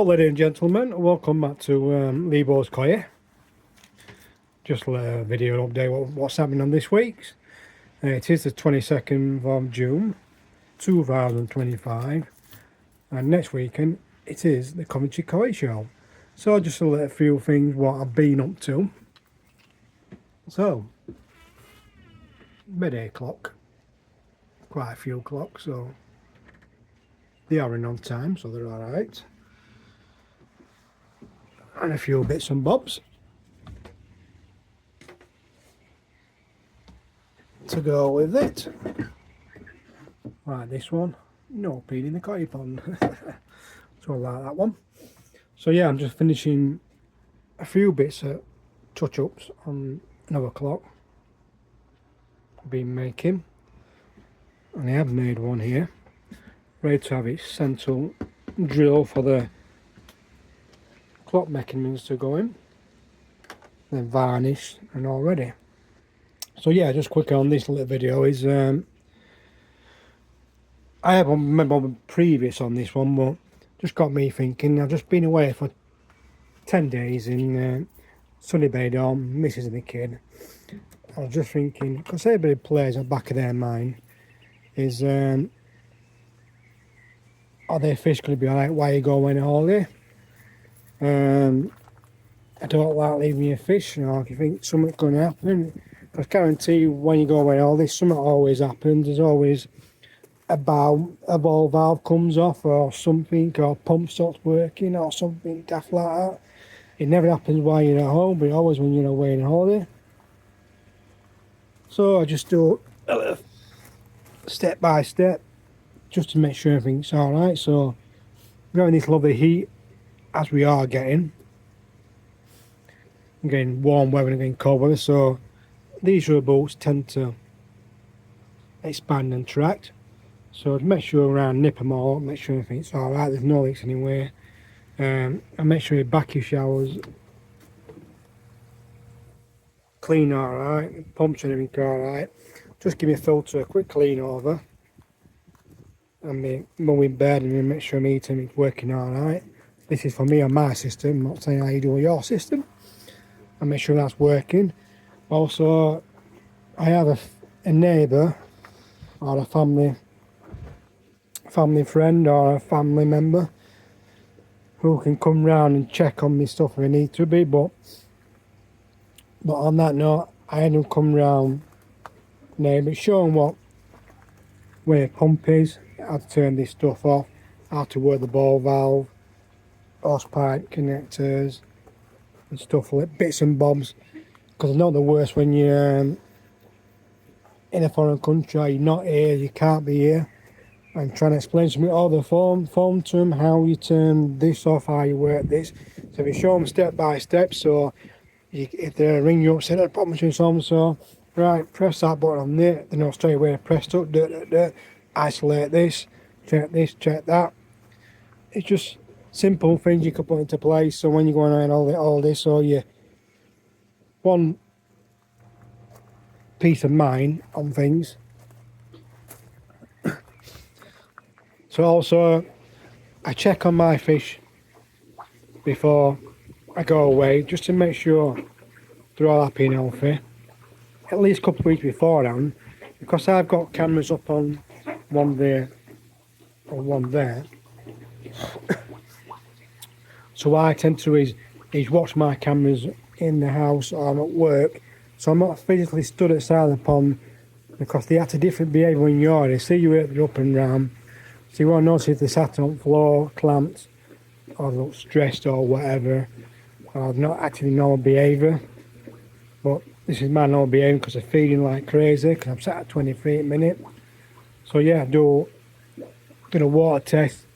ladies and gentlemen, welcome back to Lebo's Coir. Just a video update what's happening on this week's. It is the 22nd of June 2025, and next weekend it is the Coventry Coir Show. So just a few things what I've been up to. So midday clock, quite a few clocks, so they are in on time, so they're alright. And a few bits and bobs to go with it. Right, this one, no peeing in the coir pond. So I like that one. So yeah, I'm just finishing a few bits of touch-ups on another clock I've been making, and I have made one here, ready to have its central drill for the clock mechanisms to go in, then varnished and all ready. So yeah, just quickly on this little video is I have remember previous on this one, but just got me thinking. I've just been away for 10 days in sunny Baydon, Mrs. and the kid. I was just thinking, because everybody plays at the back of their mind is are their fish going to be alright while you go away on holiday? I don't like leaving your fish, you know, if you think something's going to happen. I guarantee you when you go away all this, something always happens. There's always a ball valve comes off, or something, or pump stops working, or something daft like that. It never happens while you're at home, but always when you're away on holiday. So I just do a little step by step, just to make sure everything's alright. So we're having this lovely heat, as we are getting warm weather and getting cold weather, so these rubber bolts tend to expand and tract. So make sure around, nip them all up, make sure everything's alright, there's no leaks anywhere, and make sure your back showers clean alright, pumps and everything alright. Just give me a filter, a quick clean over, and me mum in bed, and make sure I'm eating, it's working alright. This is for me on my system, I'm not saying how you do on your system. And make sure that's working. Also, I have a neighbour or a family friend or a family member who can come round and check on me stuff if I need to be, but on that note, I had them come round, neighbour, show them where the pump is, how to turn this stuff off, how to work the ball valve, hose pipe connectors and stuff like bits and bobs, because it's not the worst when you're in a foreign country, you're not here, you can't be here, and trying to explain to me all the phone to them how you turn this off, how you work this. So if you show them step by step, so if they ring you up, say that problem to so right, press that button on there, they know straight away, press it, isolate this, check that. It's just simple things you can put into place, so when you're going around all this, so you one peace of mind on things. So also I check on my fish before I go away, just to make sure they're all happy and healthy, at least a couple of weeks beforehand, because I've got cameras up on one there and one there. So what I tend to do is watch my cameras in the house or I'm at work, so I'm not physically stood at the side of the pond, because they have a different behaviour when you're there. See you they're up and round, so you won't notice if they're sat on the floor, clamped, or look stressed or whatever, or not acting in normal behaviour. But this is my normal behaviour because they're feeding like crazy, because I'm sat at 23 a minute. So yeah, do a water test,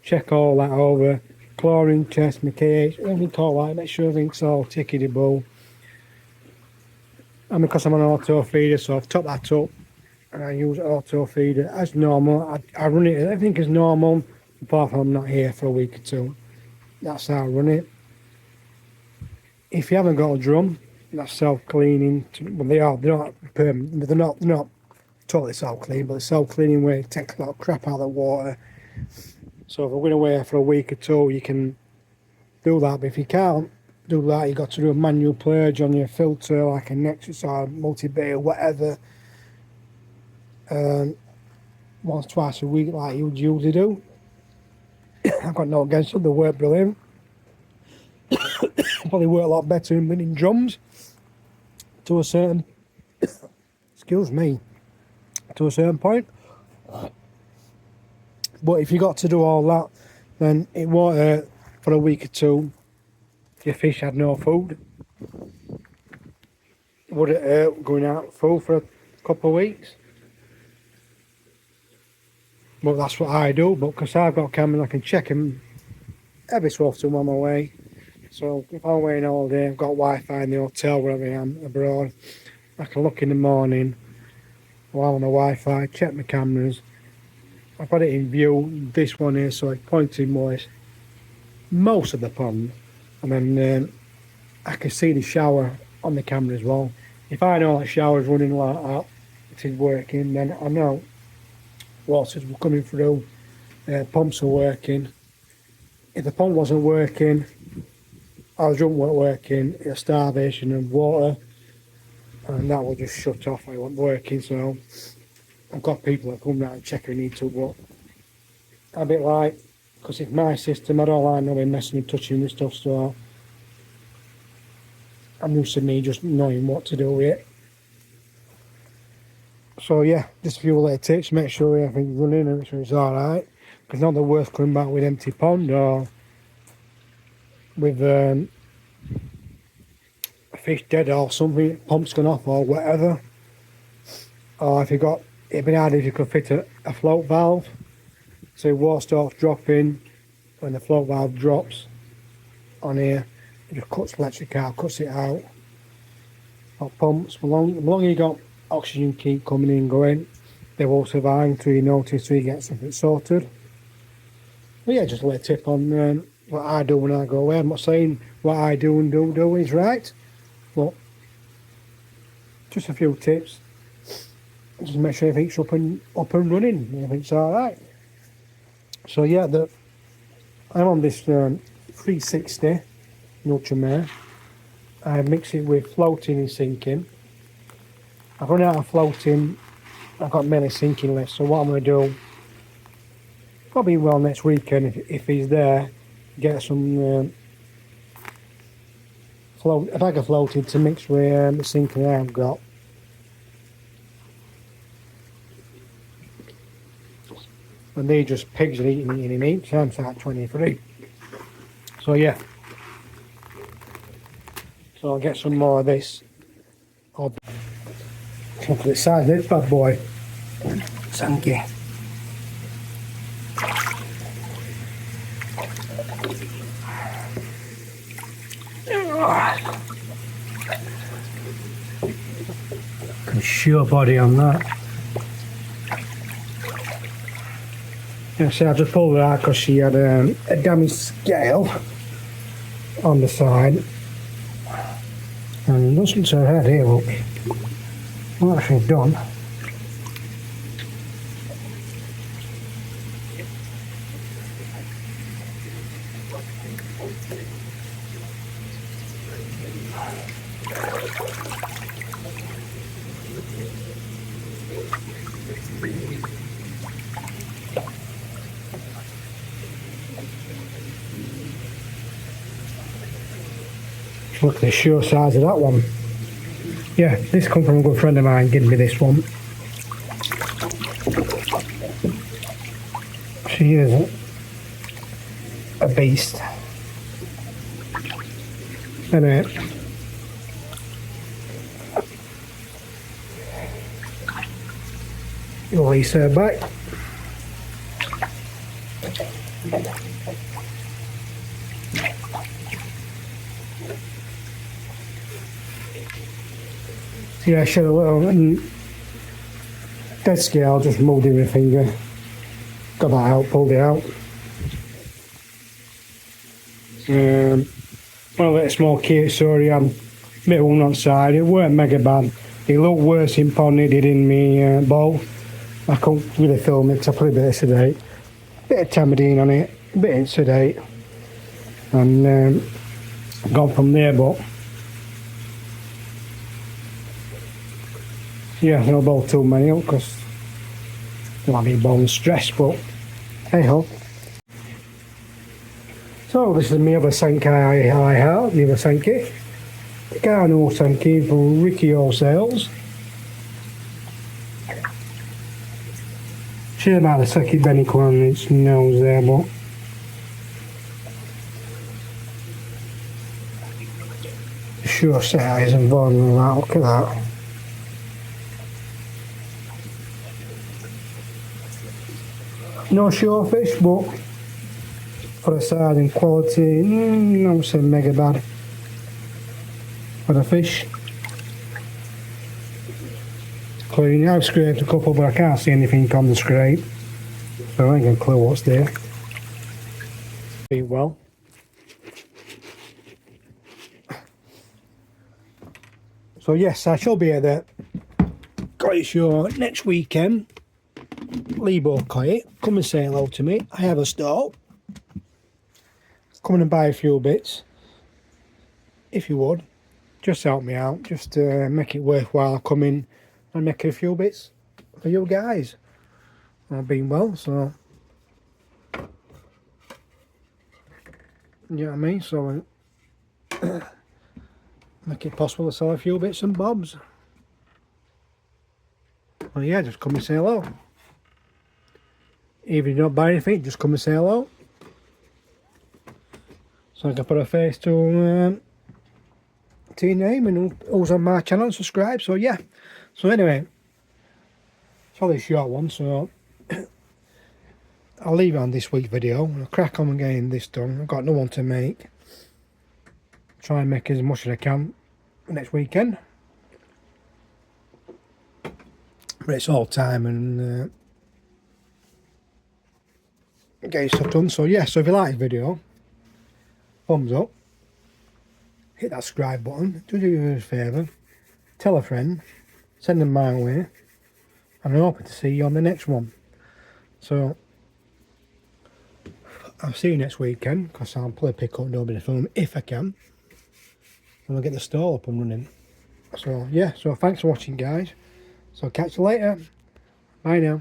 check all that over, chlorine test, my KH, everything all that, make sure everything's all tickety-boo. And because I'm on an auto feeder, so I've topped that up and I use auto feeder as normal. I run it, everything is normal, apart from I'm not here for a week or two. That's how I run it. If you haven't got a drum, that's self-cleaning. Well, they're not permanent, they're not totally self-clean, but self-cleaning where it takes a lot of crap out of the water. So if we're going away for a week or two, you can do that. But if you can't do that, you've got to do a manual purge on your filter, like a Nexus or multi-bay or whatever, once, twice a week, like you would usually do. I've got no against them, they work brilliant. Probably work a lot better in winning drums to a certain, excuse me, to a certain point. But if you got to do all that, then it won't hurt for a week or two. Your fish had no food. Would it hurt going out full for a couple of weeks? But that's what I do. But because I've got a camera, I can check them every so often on my way. So if I'm away all day, I've got Wi-Fi in the hotel wherever I am abroad. I can look in the morning while on the Wi-Fi, check my cameras. I've got it in view, this one here, so it's pointing most of the pond. And then I can see the shower on the camera as well. If I know that shower's running like that, it is working, then I know water's coming through, pumps are working. If the pump wasn't working, or the drum weren't working, it's starvation of water, and that will just shut off. It wasn't working, so I've got people that come round and check I need to, but a bit like, because it's my system, I don't like nobody messing and touching with stuff, so I'm used to me just knowing what to do with it. So yeah, just a few little tips, make sure everything's running and make sure it's alright, because not the worst coming back with empty pond or with a fish dead or something, pump's gone off or whatever. Or if you got, it'd be hard if you could fit a float valve, so water starts dropping. When the float valve drops on here, it just cuts electric out, cuts it out. Or pumps, the longer you got oxygen keep coming in going, they will survive until you notice, so you get something sorted. But yeah, just a little tip on what I do when I go away. I'm not saying what I do and do is right, but just a few tips. Just make sure everything's up and running, everything's alright. So yeah, I'm on this 360 Ultramare. I mix it with floating and sinking. I've run out of floating, I've got many sinking left, so what I'm going to do, probably well next weekend if he's there, get some a bag of floating to mix with the sinking I've got. And they just pigs are eating each, so I'm at 23. So yeah. So I'll get some more of this. Look at the size of this bad boy. Thank you. Can sure body on that. Yeah, see, I just pulled her out because she had a damaged scale on the side. And listen to her head here, look. What she's done. Look at the sheer size of that one. Yeah, this come from a good friend of mine, giving me this one. She is a beast. And you'll release her back. Yeah, I should have little dead scale, just moved in my finger. Got that out, pulled it out. One of the small case sorry, had little one on side. It weren't mega bad. It looked worse in pond than it did in me bowl. I couldn't really film it because I put it there today. bit of Tamadine on it, a bit of sedate, and gone from there. But yeah, no bowl too many because I'll be bone stressed, but hey ho. So this is my other Sankey I have, the other Sankey. Garno Sankey from Ricky Wholesales. Sure about the second Benny on its nose there, but sure size and volume of that, look at that. No sure fish, but for the size and quality, I would say mega bad for the fish. Clean. I've scraped a couple, but I can't see anything on the scrape, so I ain't got a clue what's there. Eat well. So yes, I shall be at the Kite Show next weekend. Lebo Kite, come and say hello to me. I have a stall. Come and buy a few bits, if you would. Just help me out. Just make it worthwhile coming and make a few bits for you guys. I've been well, so you know what I mean. So make it possible to sell a few bits and bobs. Well, yeah, just come and say hello. Even if you don't buy anything, just come and say hello. So I can put a face to your name and who's on my channel and subscribe. So yeah. So anyway, it's only a short one, so I'll leave it on this week's video. I'll crack on and getting this done. I've got no one to make. Try and make as much as I can next weekend. But it's all time and getting stuff done. So yeah, so if you like the video, thumbs up, hit that subscribe button, do you a favour, tell a friend, send them my way, and I'm hoping to see you on the next one. So I'll see you next weekend, because I'll probably pick up Nobody Film if I can, and I'll get the stall up and running. So yeah, so thanks for watching guys, so catch you later, bye now.